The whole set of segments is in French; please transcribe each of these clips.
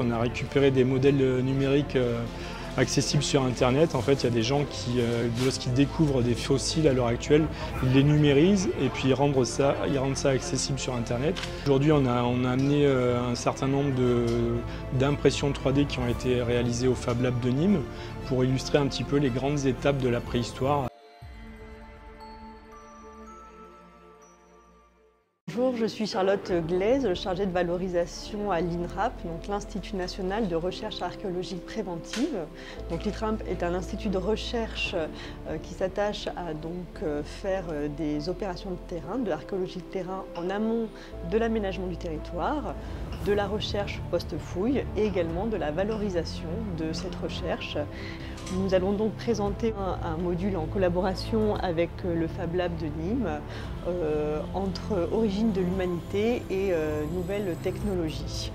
on a récupéré des modèles numériques accessibles sur Internet. En fait, il y a des gens qui, lorsqu'ils découvrent des fossiles à l'heure actuelle, ils les numérisent et puis ils rendent ça accessible sur Internet. Aujourd'hui, on a amené un certain nombre d'impressions 3D qui ont été réalisées au Fab Lab de Nîmes pour illustrer un petit peu les grandes étapes de la préhistoire. Bonjour, je suis Charlotte Glaise, chargée de valorisation à l'INRAP, donc l'Institut national de recherche archéologique préventive. L'INRAP est un institut de recherche qui s'attache à faire des opérations de terrain, de l'archéologie de terrain en amont de l'aménagement du territoire, de la recherche post-fouille et également de la valorisation de cette recherche. Nous allons donc présenter un module en collaboration avec le Fab Lab de Nîmes entre origine de l'humanité et nouvelles technologies.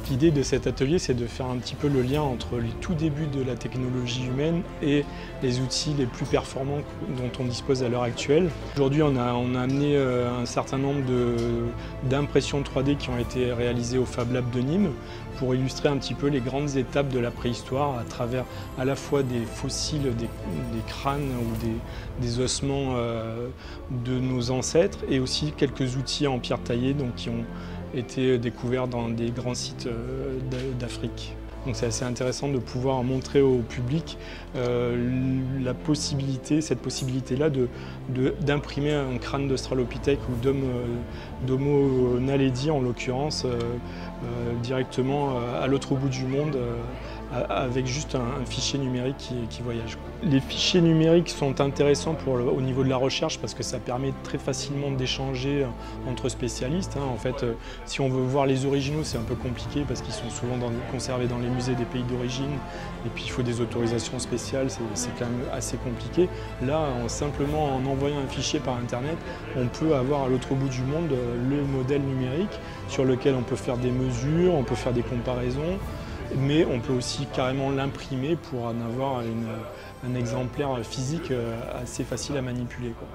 L'idée de cet atelier, c'est de faire un petit peu le lien entre les tout débuts de la technologie humaine et les outils les plus performants dont on dispose à l'heure actuelle. Aujourd'hui, on a amené un certain nombre d'impressions 3D qui ont été réalisées au Fab Lab de Nîmes pour illustrer un petit peu les grandes étapes de la préhistoire à travers à la fois des fossiles, des crânes ou des ossements de nos ancêtres et aussi quelques outils en pierre taillée qui ont été découverts dans des grands sites d'Afrique. Donc c'est assez intéressant de pouvoir montrer au public cette possibilité-là d'imprimer un crâne d'Australopithèque ou d'Homo naledi en l'occurrence directement à l'autre bout du monde avec juste un fichier numérique qui voyage. Les fichiers numériques sont intéressants au niveau de la recherche parce que ça permet très facilement d'échanger entre spécialistes. En fait, si on veut voir les originaux, c'est un peu compliqué parce qu'ils sont souvent conservés dans les musées des pays d'origine et puis il faut des autorisations spéciales, c'est quand même assez compliqué. Là, simplement en envoyant un fichier par Internet, on peut avoir à l'autre bout du monde le modèle numérique sur lequel on peut faire des mesures, on peut faire des comparaisons, mais on peut aussi carrément l'imprimer pour en avoir un exemplaire physique assez facile à manipuler, quoi.